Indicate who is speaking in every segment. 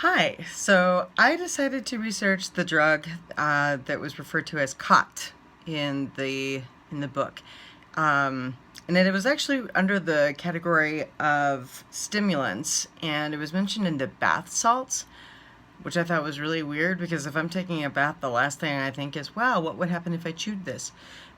Speaker 1: Hi, so I decided to research the drug that was referred to as Khat in the book, and it was actually under the category of stimulants, and it was mentioned in the bath salts, which I thought was really weird because if I'm taking a bath, the last thing I think is, "Wow, what would happen if I chewed this?"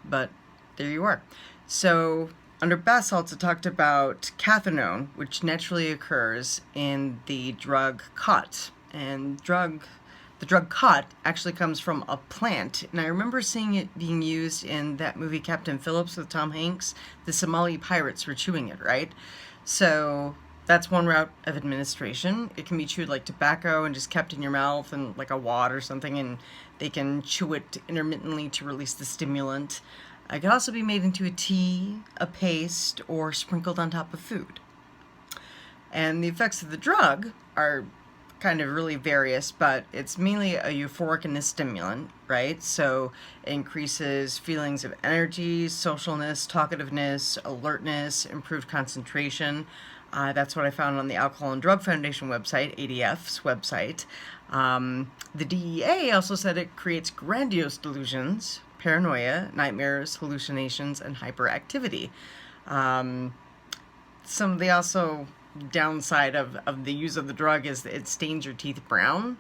Speaker 1: But there you are. So under bath salts, it talked about cathinone, which naturally occurs in the drug khat. And the drug khat actually comes from a plant. And I remember seeing it being used in that movie Captain Phillips with Tom Hanks. The Somali pirates were chewing it, right? So that's one route of administration. It can be chewed like tobacco and just kept in your mouth and like a wad or something, and they can chew it intermittently to release the stimulant. It can also be made into a tea, a paste, or sprinkled on top of food. And the effects of the drug are kind of really various, but it's mainly a euphoric and a stimulant, right? So it increases feelings of energy, socialness, talkativeness, alertness, improved concentration. That's what I found on the Alcohol and Drug Foundation website, ADF's website. The DEA also said it creates grandiose delusions, paranoia, nightmares, hallucinations, and hyperactivity. Some of the also downside of the use of the drug is that it stains your teeth brown.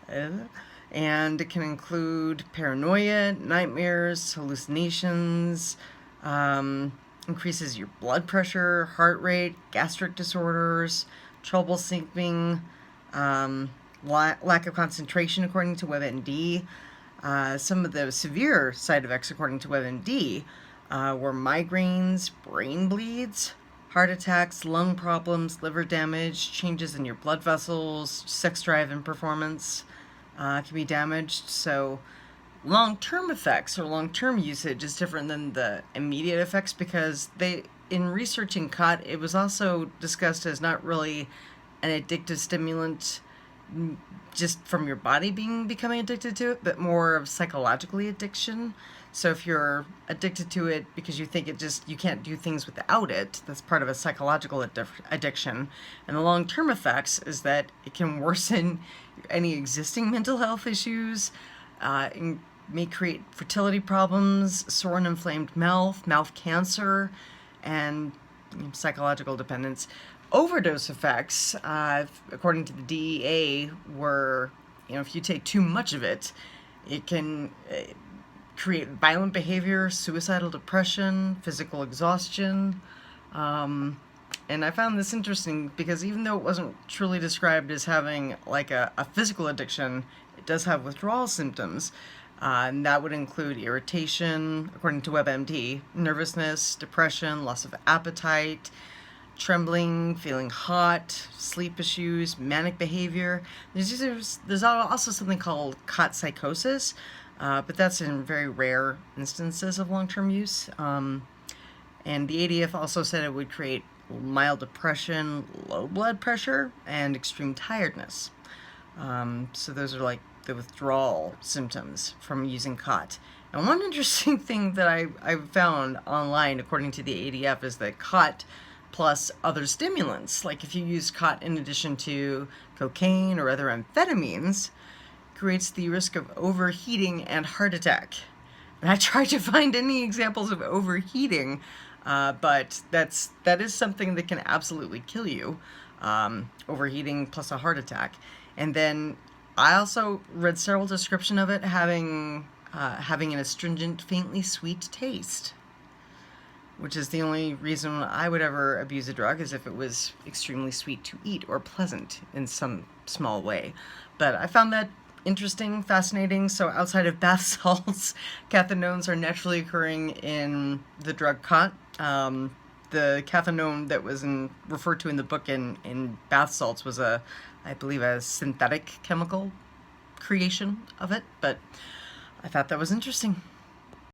Speaker 1: And it can include paranoia, nightmares, hallucinations, increases your blood pressure, heart rate, gastric disorders, trouble sleeping, lack of concentration, according to WebMD. Some of the severe side effects, according to WebMD, were migraines, brain bleeds, heart attacks, lung problems, liver damage, changes in your blood vessels, sex drive and performance can be damaged. So long-term effects or long-term usage is different than the immediate effects because in researching khat, it was also discussed as not really an addictive stimulant just from your body becoming addicted to it, but more of psychologically addiction. So if you're addicted to it because you think you can't do things without it, that's part of a psychological addiction. And the long-term effects is that it can worsen any existing mental health issues, it may create fertility problems, sore and inflamed mouth cancer, and psychological dependence. Overdose effects, according to the DEA, were, if you take too much of it, it can create violent behavior, suicidal depression, physical exhaustion. And I found this interesting because even though it wasn't truly described as having like a physical addiction, it does have withdrawal symptoms. And that would include irritation, according to WebMD, nervousness, depression, loss of appetite, trembling, feeling hot, sleep issues, manic behavior. There's also something called khat psychosis, but that's in very rare instances of long-term use. And the ADF also said it would create mild depression, low blood pressure, and extreme tiredness. So those are like the withdrawal symptoms from using khat. And one interesting thing that I found online, according to the ADF, is that khat plus other stimulants, like if you use khat in addition to cocaine or other amphetamines, creates the risk of overheating and heart attack. And I tried to find any examples of overheating, but that is something that can absolutely kill you, overheating plus a heart attack. And then I also read several descriptions of it having an astringent, faintly sweet taste, which is the only reason I would ever abuse a drug, is if it was extremely sweet to eat or pleasant in some small way. But I found that interesting, fascinating. So outside of bath salts, cathinones are naturally occurring in the drug khat. The cathinone that was referred to in the book in bath salts was I believe a synthetic chemical creation of it, but I thought that was interesting.